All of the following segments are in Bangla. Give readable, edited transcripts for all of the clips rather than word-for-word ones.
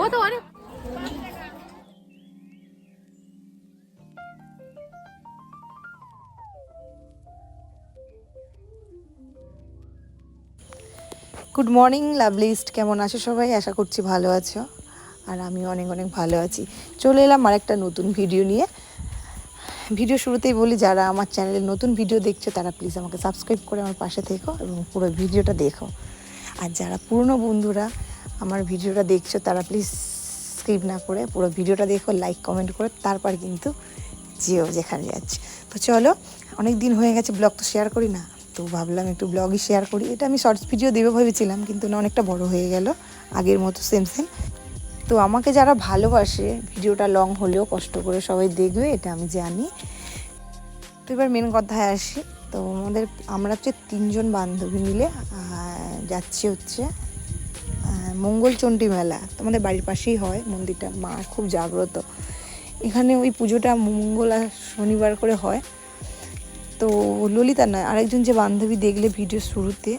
ও তো অনেক গুড মর্নিং লাভলিস্ট, কেমন আছো সবাই? আশা করছি ভালো আছো, আর আমিও অনেক অনেক ভালো আছি। চলে এলাম আর একটা নতুন ভিডিও নিয়ে। ভিডিও শুরুতেই বলি, যারা আমার চ্যানেলে নতুন ভিডিও দেখছো তারা প্লিজ আমাকে সাবস্ক্রাইব করে আমার পাশে থেকো এবং পুরো ভিডিওটা দেখো। আর যারা পুরনো বন্ধুরা আমার ভিডিওটা দেখছো তারা প্লিজ স্কিপ না করে পুরো ভিডিওটা দেখো, লাইক কমেন্ট করে তারপর কিন্তু যেও যেখানে যাচ্ছে। তো চলো, অনেক দিন হয়ে গেছে ব্লগ তো শেয়ার করি না, তো ভাবলাম একটু ব্লগই শেয়ার করি। এটা আমি শর্টস ভিডিও দেবো ভেবেছিলাম, কিন্তু না, অনেকটা বড় হয়ে গেল, আগের মতো সেম সেম। তো আমাকে যারা ভালোবাসে ভিডিওটা লং হলেও কষ্ট করে সবাই দেখবে, এটা আমি জানি। তো এবার মেন কথায় আসি। তো আমরা হচ্ছে 3জন বান্ধবী মিলে যাচ্ছি হচ্ছে মঙ্গলচণ্ডী মেলা। আমাদের বাড়ির পাশেই হয় মন্দিরটা, মা খুব জাগ্রত এখানে। ওই পুজোটা মঙ্গল আর শনিবার করে হয়। তো ললিতা নয়, আরেকজন যে বান্ধবী দেখলে ভিডিও শুরুতে,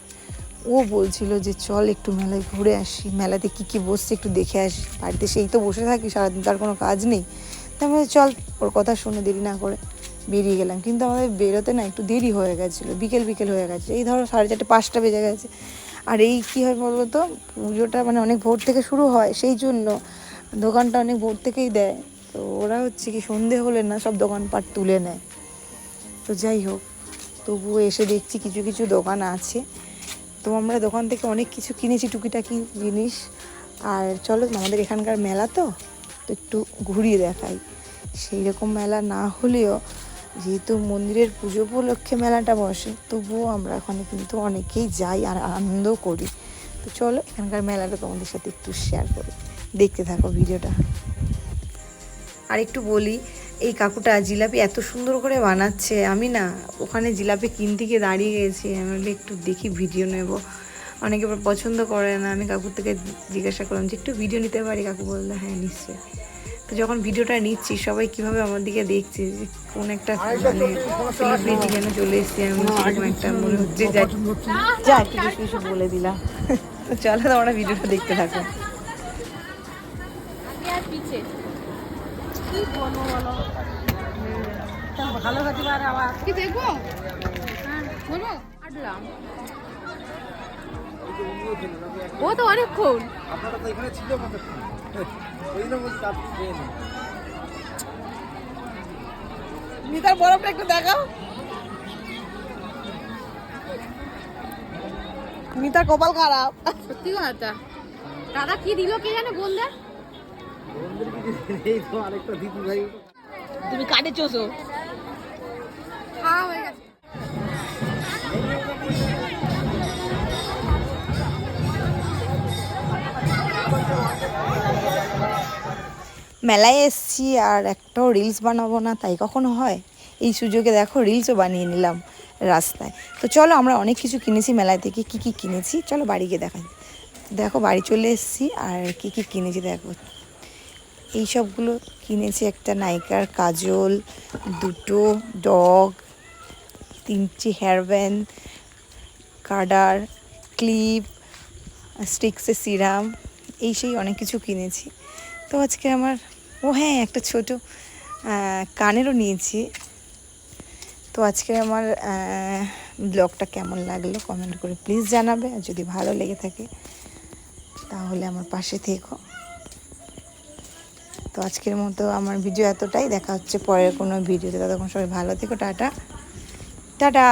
ও বলছিল যে চল একটু মেলায় ঘুরে আসি, মেলাতে কী কী বসছে একটু দেখে আসি। বাড়িতে সেই তো বসে থাকি সারাদিন, তার কোনো কাজ নেই। তারপরে চল, ওর কথা শুনে দেরি না করে বেরিয়ে গেলাম। কিন্তু আমাদের বেরোতে না একটু দেরি হয়ে গেছিলো, বিকেল হয়ে গেছে, এই ধরো 4:30 5টা বেজে গেছে। আর এই কী হয় বলো তো, পুজোটা মানে অনেক ভোর থেকে শুরু হয়, সেই জন্য দোকানটা অনেক ভোর থেকেই দেয়। তো ওরা হচ্ছে কি সন্ধে হলে না সব দোকানপাট তুলে নেয়। তো যাই হোক, তবুও এসে দেখছি কিছু কিছু দোকান আছে। তো আমরা দোকান থেকে অনেক কিছু কিনেছি, টুকিটাকি জিনিস। আর চলো, আমাদের এখানকার মেলা তো একটু ঘুরিয়ে দেখাই। সেই রকম মেলা না হলেও যেহেতু মন্দিরের পুজো উপলক্ষে মেলাটা বসে, তবুও আমরা ওখানে কিন্তু অনেকেই যাই আর আনন্দও করি। তো চলো, এখানকার মেলাটা তোমাদের সাথে একটু শেয়ার করি, দেখতে থাকো ভিডিওটা। আর একটু বলি, এই কাকুটা জিলাপি এত সুন্দর করে বানাচ্ছে, আমি না ওখানে জিলাপি কিনতে গিয়ে দাঁড়িয়ে গেছি, আমি বলি একটু দেখি ভিডিও নেব। অনেকে আবার পছন্দ করে না। আমি কাকুর থেকে জিজ্ঞাসা করলাম যে একটু ভিডিও নিতে পারি? কাকু বললো হ্যাঁ নিশ্চয়ই। তো যখন ভিডিওটা নিচ্ছি সবাই কীভাবে আমার দিকে দেখছে, যে কোন একটা মানে সেলিব্রিটি যেন চলে এসছে, আমি সেরকম একটা মনে হচ্ছে। যা একটু কিছু কিছু বলে দিলাম। তো চলো, তোমরা ভিডিওটা দেখতে থাকো। পিছে কি বলবো বলো, ভালো হতে পারে আবার কি দেখবো। হ্যাঁ বলবো, আটলাম ও তো অনেকক্ষণ। আপনারা তো এখানে ছিল কতক্ষণ, ওই জন্য বলছি আপনি খেয়ে নিন। মিতার বরফটা একটু দেখাও। মিতার কপাল খারাপ, সত্যি কথা। দাদা কি দিল কে জানে বোনদের। বন্ধুর কি এই তো আরেকটা দিদি ভাই, তুমি কাটে চোষো। খাওয়া হয়ে গেছে। মেলায় এসছি আর একটাও রিলস বানাবো না তাই কখনো হয়? এই সুযোগে দেখো রিলসও বানিয়ে নিলাম রাস্তায়। তো চলো, আমরা অনেক কিছু কিনেছি মেলায় থেকে। কি কি কিনেছি চলো বাড়ি গিয়ে দেখাই। দেখো, বাড়ি চলে এসেছি আর কি কি কিনেছি দেখো। এই সবগুলো কিনেছি, একটা নাইকার কাজল, দুটো ডগ, 3টি হেয়ার ব্যান্ড, কার্ডার, ক্লিপ, স্টিক্সের সিরাম, এই সেই অনেক কিছু কিনেছি। তো আজকে আমার হ্যাঁ, একটা ছোট কানেরও নিয়েছি। তো আজকে আমার ব্লগটা কেমন লাগলো কমেন্ট করে প্লিজ জানাবে, আর যদি ভালো লেগে থাকে তাহলে আমার পাশে থেকো। তো আজকের মতো আমার ভিডিও এতটাই, দেখা হচ্ছে পরের কোনো ভিডিওতে। ততক্ষণ সবাই ভালো থেকো, টাটা টাটা।